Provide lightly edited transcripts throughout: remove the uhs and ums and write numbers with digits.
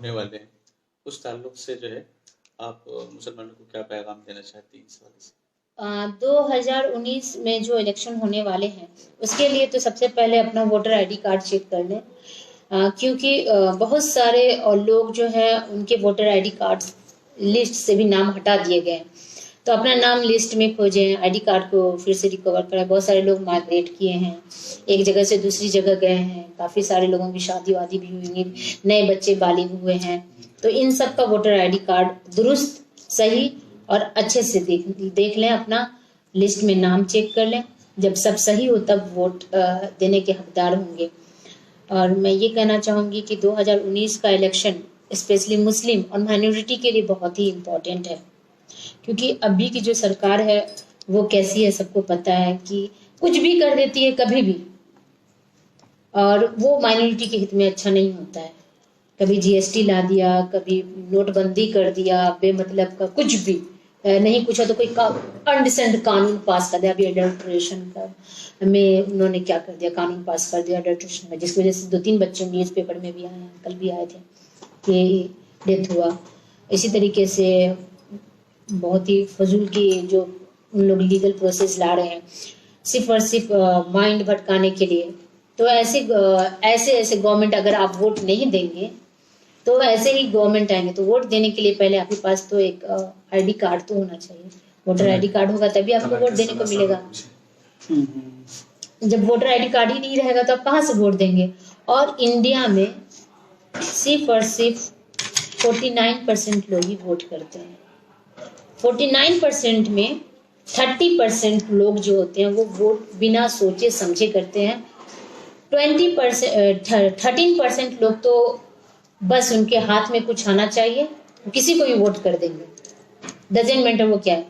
होने वाले हैं, उस ताल्लुक से जो है आप मुसलमानों को क्या पैगाम देना चाहती हैं इस हवाले से? 2019 में जो इलेक्शन होने वाले हैं उसके लिए तो सबसे पहले अपना वोटर आईडी कार्ड चेक कर लें, क्योंकि बहुत सारे और लोग जो है उनके वोटर आईडी कार्ड लिस्ट से भी नाम हटा दिए गए हैं। तो अपना नाम लिस्ट में खोजें, आईडी कार्ड को फिर से रिकवर करें। बहुत सारे लोग माइग्रेट किए हैं, एक जगह से दूसरी जगह गए हैं, काफ़ी सारे लोगों की शादी वादी भी हुई, नए बच्चे बालिग हुए हैं। तो इन सब का वोटर आईडी कार्ड दुरुस्त, सही और अच्छे से देख लें, अपना लिस्ट में नाम चेक कर लें। जब सब सही हो तब वोट देने के हकदार होंगे। और मैं ये कहना चाहूँगी कि 2019 का इलेक्शन स्पेशली मुस्लिम और माइनॉरिटी के लिए बहुत ही इम्पोर्टेंट है, क्योंकि अभी की जो सरकार है वो कैसी है सबको पता है कि कुछ भी कर देती है कभी भी, और वो माइनॉरिटी के हित में अच्छा नहीं होता है। कभी जीएसटी ला दिया, कभी नोटबंदी कर दिया बेमतलब का, कुछ भी नहीं पूछा तो कोई अनडिसेंट कानून पास कर दिया। अभी अडल्ट्रेशन का में उन्होंने क्या कर दिया, कानून पास कर दिया अडल्ट्रेशन का, जिसकी वजह से 2-3 बच्चे न्यूज़पेपर में भी आए हैं, कल भी आए थे कि डेथ हुआ। इसी तरीके से बहुत ही फजूल की जो उन लोग लीगल प्रोसेस ला रहे हैं सिर्फ और सिर्फ माइंड भटकाने के लिए। तो ऐसे ऐसे गवर्नमेंट, अगर आप वोट नहीं देंगे तो ऐसे ही गवर्नमेंट आएंगे। तो वोट देने के लिए पहले आपके पास तो एक आईडी कार्ड तो होना चाहिए। वोटर आईडी कार्ड होगा तभी आपको वोट देने को मिलेगा। जब वोटर आईडी कार्ड ही नहीं रहेगा तो आप कहाँ से वोट देंगे? और इंडिया में सिर्फ और सिर्फ 49% लोग ही वोट करते हैं। 49% में 30% लोग जो होते हैं वो वोट बिना सोचे समझे करते हैं। 13% लोग तो बस उनके हाथ में कुछ आना चाहिए, किसी को भी वोट कर देंगे, डजेंट मैटर वो क्या है।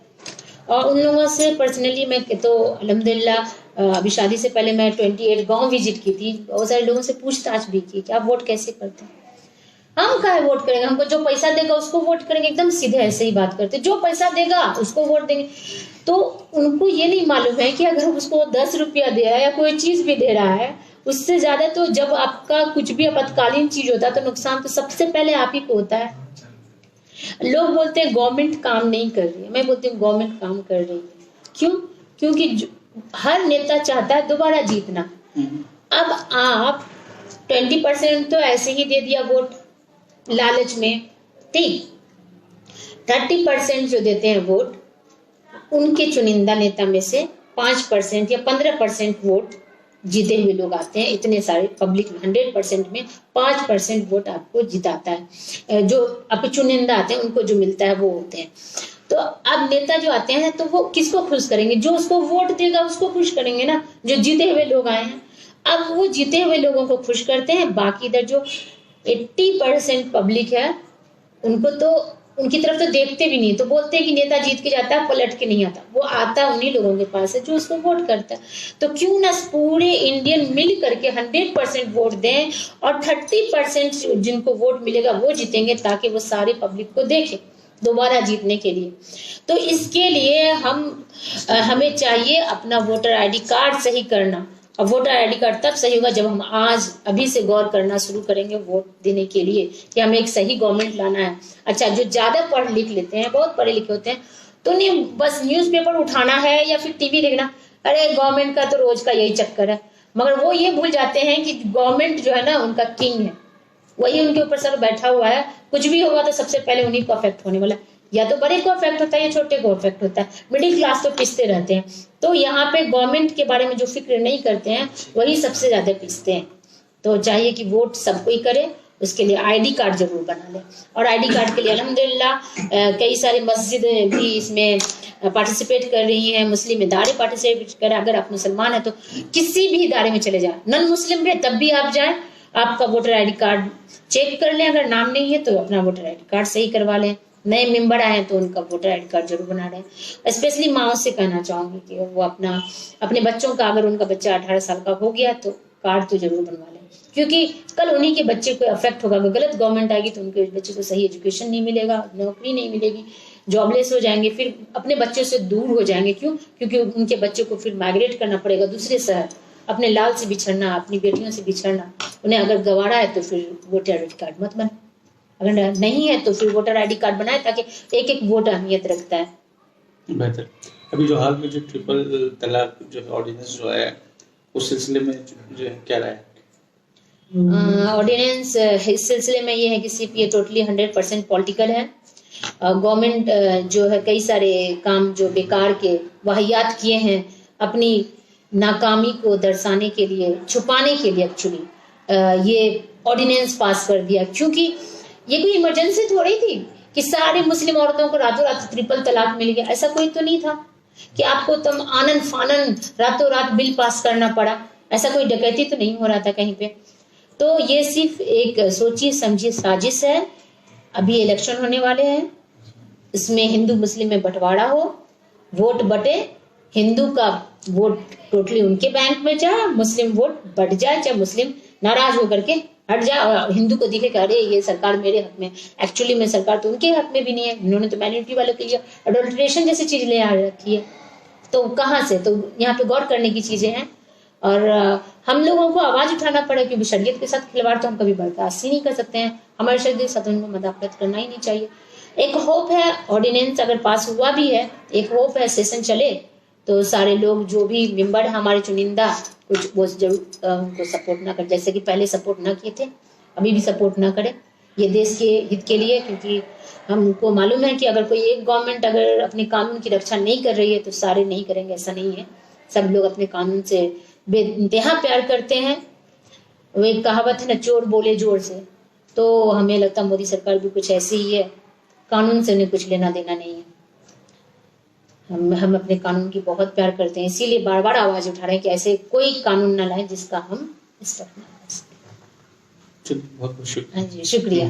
और उन लोगों से पर्सनली मैं तो अल्हम्दुलिल्लाह अभी शादी से पहले मैं 28 गांव विजिट की थी, बहुत सारे लोगों से पूछताछ भी की कि आप वोट कैसे करते हैं। हम काहे वोट करेंगे, हमको जो पैसा देगा उसको वोट करेंगे, एकदम सीधे ऐसे ही बात करते, जो पैसा देगा उसको वोट देंगे। तो उनको ये नहीं मालूम है कि अगर उसको 10 रुपया दे रहा है या कोई चीज भी दे रहा है, उससे ज्यादा तो जब आपका कुछ भी आपातकालीन चीज होता है तो नुकसान तो सबसे पहले आप ही को होता है। लोग बोलते हैं गवर्नमेंट काम नहीं कर रही है, मैं बोलती हूँ गवर्नमेंट काम कर रही है। क्यों? क्योंकि हर नेता चाहता है दोबारा जीतना। अब आप 20% तो ऐसे ही दे दिया वोट लालच में, ठीक। 30% जो देते हैं वोट, उनके चुनिंदा नेता में से 5% या 15% वोट जीते हुए लोग आते हैं। इतने सारे पब्लिक 100% में 5% वोट आपको जिताता है। जो आपके चुनिंदा आते हैं उनको जो मिलता है वो होते हैं। तो अब नेता जो आते हैं तो वो किसको खुश करेंगे? जो उसको वोट देगा उसको खुश करेंगे ना, जो जीते हुए लोग आए हैं। अब वो जीते हुए लोगों को खुश करते हैं, बाकी इधर जो 80% पब्लिक है उनको तो उनकी तरफ तो देखते भी नहीं, तो बोलते हैं कि नेता जीत के जाता है, पलट के नहीं आता। वो आता उन्हीं लोगों के पास है जो उसको वोट करता है। तो क्यों ना पूरे इंडियन मिल करके 100% वोट दें और 30% जिनको वोट मिलेगा वो जीतेंगे, ताकि वो सारे पब्लिक को देखें दोबारा जीतने के लिए। तो इसके लिए हमें चाहिए अपना वोटर आईडी कार्ड सही करना। और वोटर आईडी कार्ड तब सही होगा जब हम अभी से गौर करना शुरू करेंगे वोट देने के लिए कि हमें एक सही गवर्नमेंट लाना है। अच्छा, जो ज्यादा पढ़ लिख लेते हैं, बहुत पढ़े लिखे होते हैं, तो नहीं बस न्यूज़पेपर उठाना है या फिर टीवी देखना, अरे गवर्नमेंट का तो रोज का यही चक्कर है। मगर वो ये भूल जाते हैं कि गवर्नमेंट जो है ना उनका किंग है, वही उनके ऊपर सर बैठा हुआ है। कुछ भी होगा तो सबसे पहले उन्हीं को अफेक्ट होने वाला, या तो बड़े को अफेक्ट होता है या छोटे को अफेक्ट होता है। मिडिल क्लास तो पिसते रहते हैं। तो यहाँ पे गवर्नमेंट के बारे में जो फिक्र नहीं करते हैं वही सबसे ज्यादा पिसते हैं। तो चाहिए कि वोट सबको ही करे, उसके लिए आईडी कार्ड जरूर बना ले। और आईडी कार्ड के लिए अल्हम्दुलिल्लाह कई सारी मस्जिद भी इसमें पार्टिसिपेट कर रही हैं, मुस्लिम इदारे पार्टिसिपेट कर। अगर आप मुसलमान है तो किसी भी इदारे में चले जाए, नॉन मुस्लिम भी तब भी आप जाए, आपका वोटर आईडी कार्ड चेक कर लें। अगर नाम नहीं है तो अपना वोटर आईडी कार्ड सही करवा लें। नए मेंबर आए हैं तो उनका वोटर आईडी कार्ड जरूर बना रहे हैं। स्पेशली माओ से कहना चाहूंगी कि वो अपने बच्चों का, अगर उनका बच्चा 18 साल का हो गया तो कार्ड तो जरूर बनवा लें, क्योंकि कल उन्हीं के बच्चे को अफेक्ट होगा। अगर गलत गवर्नमेंट आएगी तो उनके बच्चे को सही एजुकेशन नहीं मिलेगा, नौकरी नहीं मिलेगी, जॉबलेस हो जाएंगे, फिर अपने बच्चों से दूर हो जाएंगे। क्यों? क्योंकि उनके बच्चे को फिर माइग्रेट करना पड़ेगा दूसरे शहर, अपने लाल से बिछड़ना, अपनी बेटियों से बिछड़ना। उन्हें अगर गवारा है तो फिर वोटर आईडी कार्ड मत बना, अगर नहीं है तो फिर वोटर आईडी कार्ड बनाए, ताकि एक एक वोट अहमियत रखता है। बेहतर। अभी जो हाल में जो ट्रिपल तलाक जो ऑर्डिनेंस जो है, उस सिलसिले में जो है क्या राय है? ऑर्डिनेंस इस सिलसिले में ये है कि सिर्फ ये टोटली 100% पॉलिटिकल है। गवर्नमेंट जो है कई सारे काम जो बेकार के वाहियात किए हैं अपनी नाकामी को दर्शाने के लिए, छुपाने के लिए एक्चुअली ये ऑर्डिनेंस पास कर दिया, क्योंकि ये कोई इमरजेंसी थोड़ी थी कि सारे मुस्लिम औरतों को रातों रात ट्रिपल तलाक मिल गया। ऐसा कोई तो नहीं था कि आपको तुम आनंद फानन रातों रात बिल पास करना पड़ा। ऐसा कोई डकैती तो नहीं हो रहा था कहीं पे। तो ये सिर्फ एक सोची समझी साजिश है। अभी इलेक्शन होने वाले हैं, इसमें हिंदू मुस्लिम में बंटवारा हो, वोट बटे, हिंदू का वोट टोटली उनके बैंक में जाए, मुस्लिम वोट बढ़ जाए, चाहे मुस्लिम नाराज होकर के हट जाए और हिंदू को दिखे कि अरे ये सरकार मेरे हक में। एक्चुअली में सरकार तो उनके हक में भी नहीं है, इन्होंने तो माइनॉरिटी वालों के लिए अडल्ट्रेशन जैसी चीज ले आ रखी है। तो कहाँ से, तो यहाँ पे गौर करने की चीजें हैं और हम लोगों को आवाज उठाना पड़ा, क्योंकि शरीयत के साथ खिलवाड़ तो हम कभी बर्दाश्त ही नहीं कर सकते हैं। हमारे शरीयत के साथ उनको मदाखलत करना ही नहीं चाहिए। एक होप है ऑर्डिनेंस अगर पास हुआ भी है, एक होप है सेशन चले तो सारे लोग जो भी मेंबर हमारे चुनिंदा कुछ वो जरूर उनको सपोर्ट ना कर, जैसे कि पहले सपोर्ट ना किए थे अभी भी सपोर्ट ना करें, ये देश के हित के लिए। क्योंकि हमको मालूम है कि अगर कोई एक गवर्नमेंट अगर अपने कानून की रक्षा नहीं कर रही है तो सारे नहीं करेंगे, ऐसा नहीं है। सब लोग अपने कानून से बेइंतहा प्यार करते हैं। वो एक कहावत है ना, चोर बोले जोर से, तो हमें लगता है मोदी सरकार भी कुछ ऐसी ही है, कानून से उन्हें कुछ लेना देना नहीं है। हम अपने कानून की बहुत प्यार करते हैं, इसीलिए बार बार आवाज उठा रहे हैं कि ऐसे कोई कानून ना लाए जिसका हम इस्तेमाल ना कर सकें। बहुत बहुत शुक्रिया। हाँ जी, शुक्रिया।